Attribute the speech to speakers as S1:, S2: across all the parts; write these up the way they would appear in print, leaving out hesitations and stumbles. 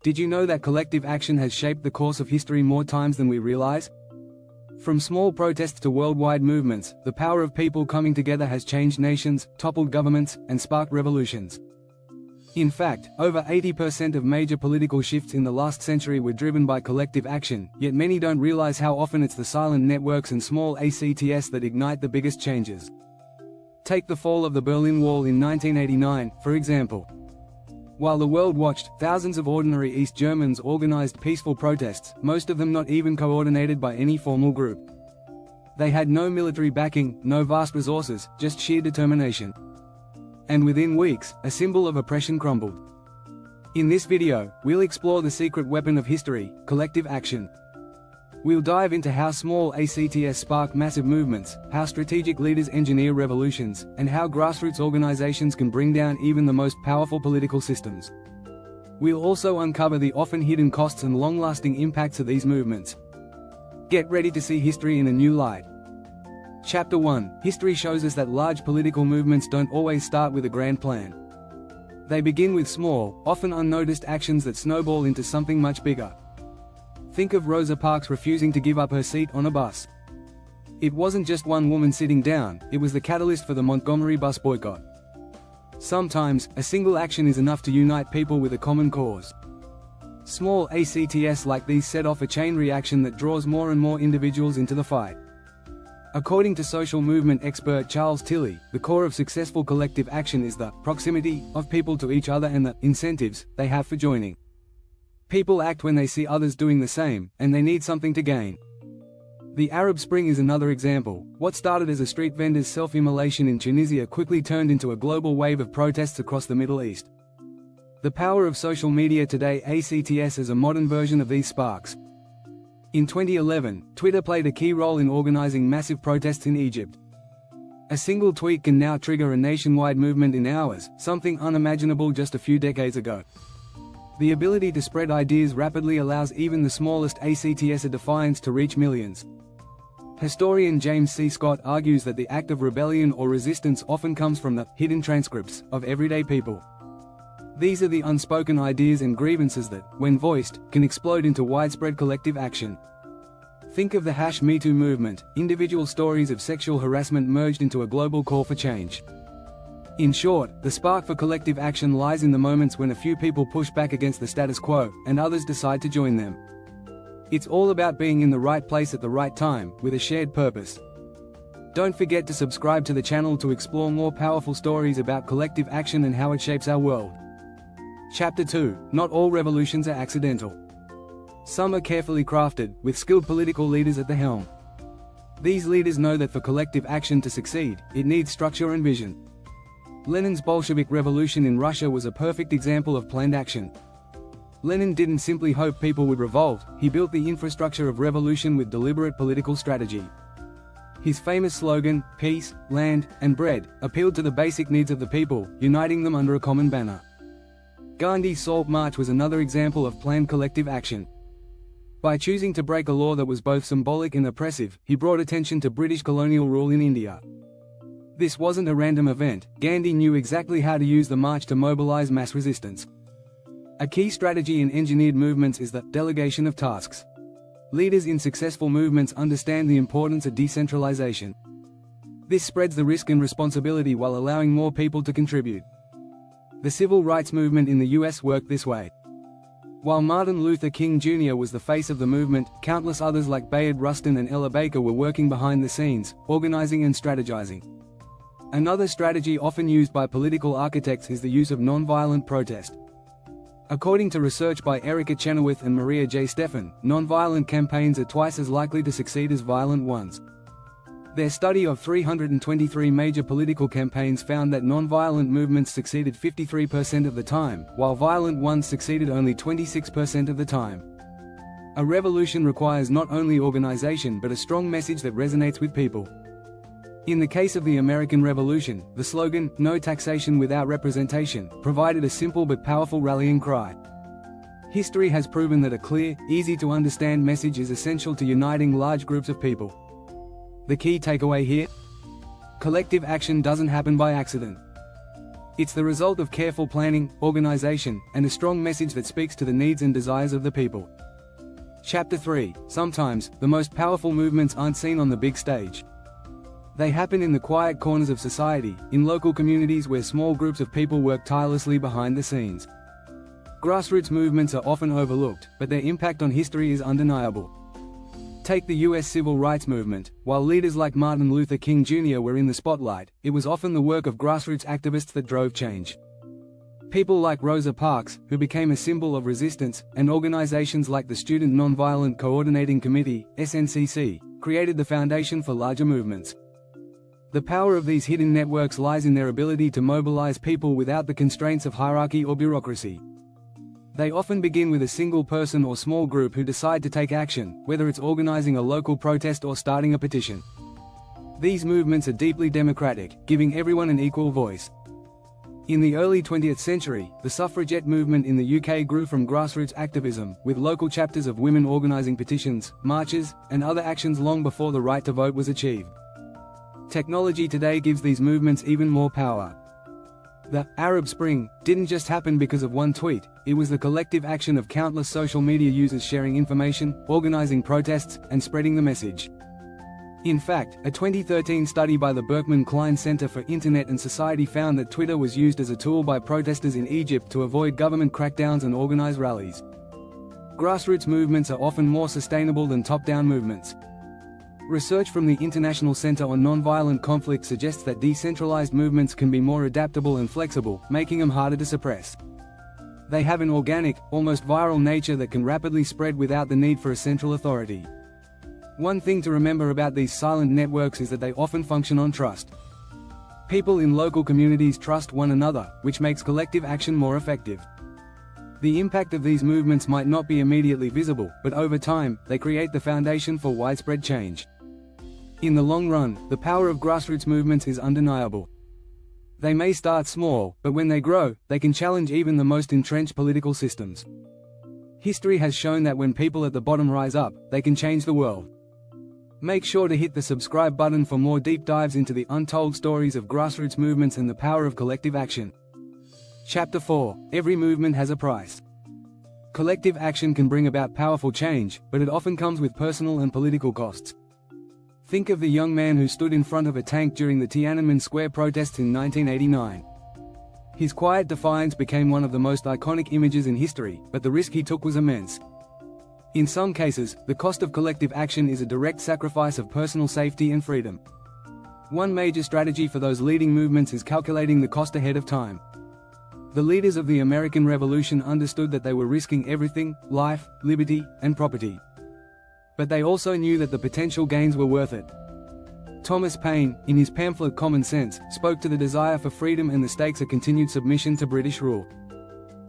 S1: Did you know that collective action has shaped the course of history more times than we realize? From small protests to worldwide movements, the power of people coming together has changed nations, toppled governments, and sparked revolutions. In fact, over 80% of major political shifts in the last century were driven by collective action, yet many don't realize how often it's the silent networks and small acts that ignite the biggest changes. Take the fall of the Berlin Wall in 1989, for example. While the world watched, thousands of ordinary East Germans organized peaceful protests, most of them not even coordinated by any formal group. They had no military backing, no vast resources, just sheer determination. And within weeks, a symbol of oppression crumbled. In this video, we'll explore the secret weapon of history, collective action. We'll dive into how small acts spark massive movements, how strategic leaders engineer revolutions, and how grassroots organizations can bring down even the most powerful political systems. We'll also uncover the often hidden costs and long-lasting impacts of these movements. Get ready to see history in a new light. Chapter 1. History shows us that large political movements don't always start with a grand plan. They begin with small, often unnoticed actions that snowball into something much bigger. Think of Rosa Parks refusing to give up her seat on a bus. It wasn't just one woman sitting down, it was the catalyst for the Montgomery bus boycott. Sometimes, a single action is enough to unite people with a common cause. Small acts like these set off a chain reaction that draws more and more individuals into the fight. According to social movement expert Charles Tilley, the core of successful collective action is the proximity of people to each other and the incentives they have for joining. People act when they see others doing the same, and they need something to gain. The Arab Spring is another example. What started as a street vendor's self-immolation in Tunisia quickly turned into a global wave of protests across the Middle East. The power of social media today acts as a modern version of these sparks. In 2011, Twitter played a key role in organizing massive protests in Egypt. A single tweet can now trigger a nationwide movement in hours, something unimaginable just a few decades ago. The ability to spread ideas rapidly allows even the smallest acts of defiance to reach millions. Historian James C. Scott argues that the act of rebellion or resistance often comes from the hidden transcripts of everyday people. These are the unspoken ideas and grievances that, when voiced, can explode into widespread collective action. Think of the #MeToo movement, individual stories of sexual harassment merged into a global call for change. In short, the spark for collective action lies in the moments when a few people push back against the status quo, and others decide to join them. It's all about being in the right place at the right time, with a shared purpose. Don't forget to subscribe to the channel to explore more powerful stories about collective action and how it shapes our world. Chapter 2. Not all revolutions are accidental. Some are carefully crafted, with skilled political leaders at the helm. These leaders know that for collective action to succeed, it needs structure and vision. Lenin's Bolshevik Revolution in Russia was a perfect example of planned action. Lenin didn't simply hope people would revolt, he built the infrastructure of revolution with deliberate political strategy. His famous slogan, "Peace, Land, and Bread," appealed to the basic needs of the people, uniting them under a common banner. Gandhi's Salt March was another example of planned collective action. By choosing to break a law that was both symbolic and oppressive, he brought attention to British colonial rule in India. This wasn't a random event. Gandhi knew exactly how to use the march to mobilize mass resistance. A key strategy in engineered movements is the delegation of tasks. Leaders in successful movements understand the importance of decentralization. This spreads the risk and responsibility while allowing more people to contribute. The civil rights movement in the US worked this way. While Martin Luther King Jr. was the face of the movement, countless others like Bayard Rustin and Ella Baker were working behind the scenes, organizing and strategizing. Another strategy often used by political architects is the use of nonviolent protest. According to research by Erica Chenoweth and Maria J. Stephan, nonviolent campaigns are twice as likely to succeed as violent ones. Their study of 323 major political campaigns found that nonviolent movements succeeded 53% of the time, while violent ones succeeded only 26% of the time. A revolution requires not only organization but a strong message that resonates with people. In the case of the American Revolution, the slogan, "No taxation without representation," provided a simple but powerful rallying cry. History has proven that a clear, easy-to-understand message is essential to uniting large groups of people. The key takeaway here? Collective action doesn't happen by accident. It's the result of careful planning, organization, and a strong message that speaks to the needs and desires of the people. Chapter 3. Sometimes, the most powerful movements aren't seen on the big stage. They happen in the quiet corners of society, in local communities where small groups of people work tirelessly behind the scenes. Grassroots movements are often overlooked, but their impact on history is undeniable. Take the U.S. Civil Rights Movement. While leaders like Martin Luther King Jr. were in the spotlight, it was often the work of grassroots activists that drove change. People like Rosa Parks, who became a symbol of resistance, and organizations like the Student Nonviolent Coordinating Committee, SNCC, created the foundation for larger movements. The power of these hidden networks lies in their ability to mobilize people without the constraints of hierarchy or bureaucracy. They often begin with a single person or small group who decide to take action, whether it's organizing a local protest or starting a petition. These movements are deeply democratic, giving everyone an equal voice. In the early 20th century, the suffragette movement in the UK grew from grassroots activism, with local chapters of women organizing petitions, marches, and other actions long before the right to vote was achieved. Technology today gives these movements even more power. The Arab Spring didn't just happen because of one tweet, it was the collective action of countless social media users sharing information, organizing protests, and spreading the message. In fact, a 2013 study by the Berkman Klein Center for Internet and Society found that Twitter was used as a tool by protesters in Egypt to avoid government crackdowns and organize rallies. Grassroots movements are often more sustainable than top-down movements. Research from the International Center on Nonviolent Conflict suggests that decentralized movements can be more adaptable and flexible, making them harder to suppress. They have an organic, almost viral nature that can rapidly spread without the need for a central authority. One thing to remember about these silent networks is that they often function on trust. People in local communities trust one another, which makes collective action more effective. The impact of these movements might not be immediately visible, but over time, they create the foundation for widespread change. In the long run, the power of grassroots movements is undeniable. They may start small, but when they grow, they can challenge even the most entrenched political systems. History has shown that when people at the bottom rise up, they can change the world. Make sure to hit the subscribe button for more deep dives into the untold stories of grassroots movements and the power of collective action. Chapter 4. Every movement has a price. Collective action can bring about powerful change, but it often comes with personal and political costs. Think of the young man who stood in front of a tank during the Tiananmen Square protests in 1989. His quiet defiance became one of the most iconic images in history, but the risk he took was immense. In some cases, the cost of collective action is a direct sacrifice of personal safety and freedom. One major strategy for those leading movements is calculating the cost ahead of time. The leaders of the American Revolution understood that they were risking everything: life, liberty, and property. But they also knew that the potential gains were worth it. Thomas Paine, in his pamphlet Common Sense, spoke to the desire for freedom and the stakes of continued submission to British rule.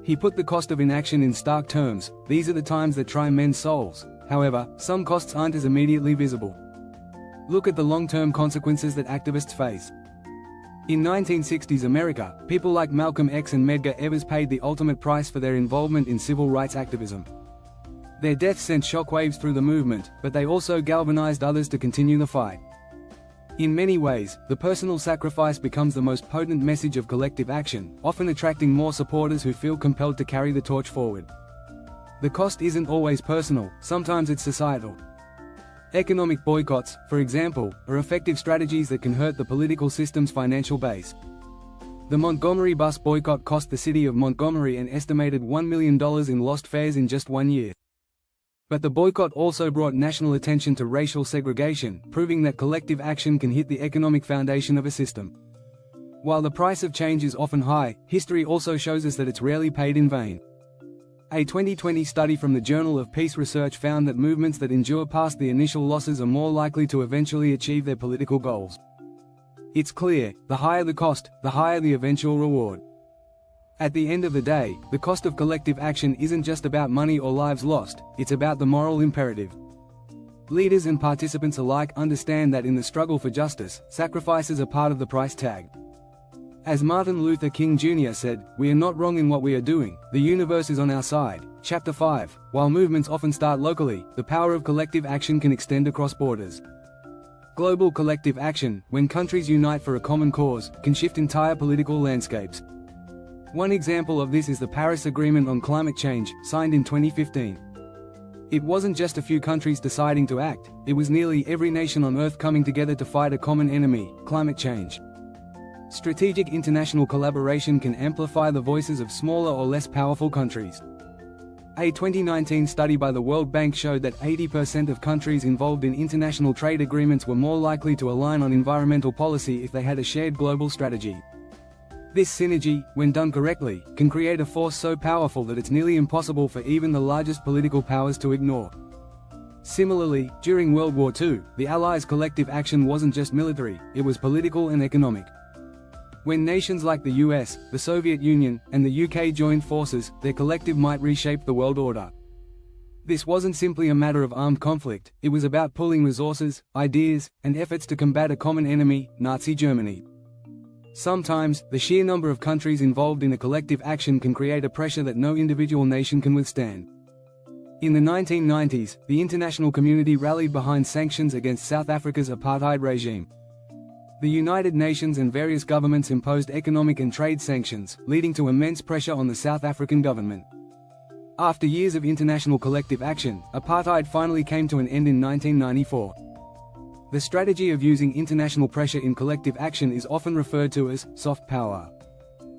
S1: He put the cost of inaction in stark terms: these are the times that try men's souls. However, some costs aren't as immediately visible. Look at the long-term consequences that activists face. In 1960s America, people like Malcolm X and Medgar Evers paid the ultimate price for their involvement in civil rights activism. Their deaths sent shockwaves through the movement, but they also galvanized others to continue the fight. In many ways, the personal sacrifice becomes the most potent message of collective action, often attracting more supporters who feel compelled to carry the torch forward. The cost isn't always personal, sometimes it's societal. Economic boycotts, for example, are effective strategies that can hurt the political system's financial base. The Montgomery bus boycott cost the city of Montgomery an estimated $1 million in lost fares in just 1 year. But the boycott also brought national attention to racial segregation, proving that collective action can hit the economic foundation of a system. While the price of change is often high, history also shows us that it's rarely paid in vain. A 2020 study from the Journal of Peace Research found that movements that endure past the initial losses are more likely to eventually achieve their political goals. It's clear, the higher the cost, the higher the eventual reward. At the end of the day, the cost of collective action isn't just about money or lives lost, it's about the moral imperative. Leaders and participants alike understand that in the struggle for justice, sacrifices are part of the price tag. As Martin Luther King Jr. said, "We are not wrong in what we are doing, the universe is on our side." Chapter 5. While movements often start locally, the power of collective action can extend across borders. Global collective action, when countries unite for a common cause, can shift entire political landscapes. One example of this is the Paris Agreement on Climate Change, signed in 2015. It wasn't just a few countries deciding to act, it was nearly every nation on Earth coming together to fight a common enemy, climate change. Strategic international collaboration can amplify the voices of smaller or less powerful countries. A 2019 study by the World Bank showed that 80% of countries involved in international trade agreements were more likely to align on environmental policy if they had a shared global strategy. This synergy, when done correctly, can create a force so powerful that it's nearly impossible for even the largest political powers to ignore. Similarly, during World War II, the Allies' collective action wasn't just military, it was political and economic. When nations like the US, the Soviet Union, and the UK joined forces, their collective might reshape the world order. This wasn't simply a matter of armed conflict, it was about pooling resources, ideas, and efforts to combat a common enemy, Nazi Germany. Sometimes, the sheer number of countries involved in a collective action can create a pressure that no individual nation can withstand. In the 1990s, the international community rallied behind sanctions against South Africa's apartheid regime. The United Nations and various governments imposed economic and trade sanctions, leading to immense pressure on the South African government. After years of international collective action, apartheid finally came to an end in 1994. The strategy of using international pressure in collective action is often referred to as soft power.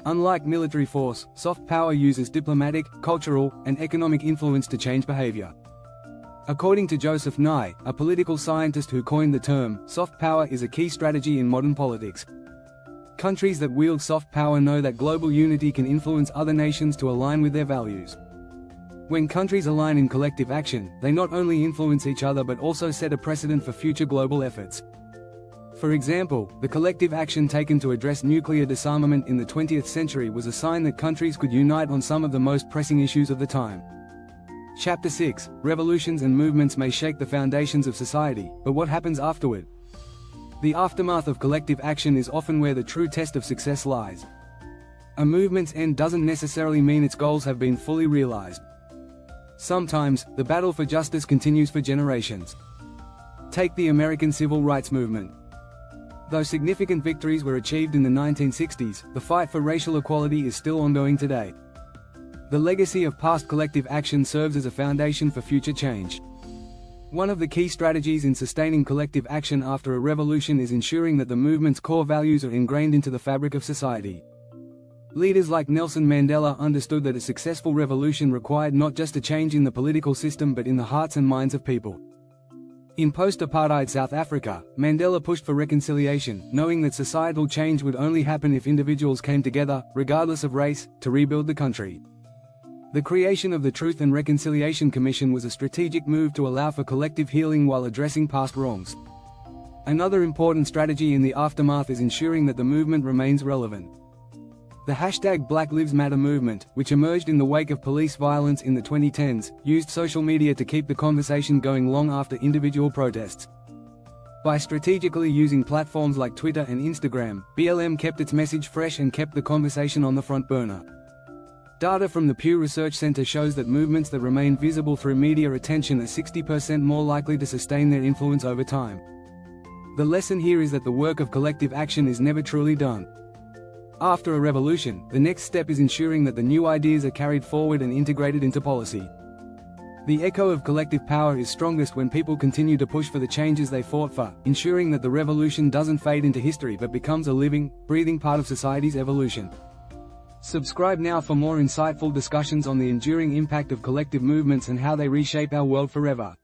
S1: Unlike military force, soft power uses diplomatic, cultural, and economic influence to change behavior. According to Joseph Nye, a political scientist who coined the term, soft power is a key strategy in modern politics. Countries that wield soft power know that global unity can influence other nations to align with their values. When countries align in collective action, they not only influence each other but also set a precedent for future global efforts. For example, the collective action taken to address nuclear disarmament in the 20th century was a sign that countries could unite on some of the most pressing issues of the time. Chapter 6, Revolutions and movements may shake the foundations of society, but what happens afterward? The aftermath of collective action is often where the true test of success lies. A movement's end doesn't necessarily mean its goals have been fully realized. Sometimes, the battle for justice continues for generations. Take the American Civil Rights Movement. Though significant victories were achieved in the 1960s, the fight for racial equality is still ongoing today. The legacy of past collective action serves as a foundation for future change. One of the key strategies in sustaining collective action after a revolution is ensuring that the movement's core values are ingrained into the fabric of society. Leaders like Nelson Mandela understood that a successful revolution required not just a change in the political system but in the hearts and minds of people. In post-apartheid South Africa, Mandela pushed for reconciliation, knowing that societal change would only happen if individuals came together, regardless of race, to rebuild the country. The creation of the Truth and Reconciliation Commission was a strategic move to allow for collective healing while addressing past wrongs. Another important strategy in the aftermath is ensuring that the movement remains relevant. The hashtag Black Lives Matter movement, which emerged in the wake of police violence in the 2010s, used social media to keep the conversation going long after individual protests. By strategically using platforms like Twitter and Instagram, BLM kept its message fresh and kept the conversation on the front burner. Data from the Pew Research Center shows that movements that remain visible through media attention are 60% more likely to sustain their influence over time. The lesson here is that the work of collective action is never truly done. After a revolution, the next step is ensuring that the new ideas are carried forward and integrated into policy. The echo of collective power is strongest when people continue to push for the changes they fought for, ensuring that the revolution doesn't fade into history but becomes a living, breathing part of society's evolution. Subscribe now for more insightful discussions on the enduring impact of collective movements and how they reshape our world forever.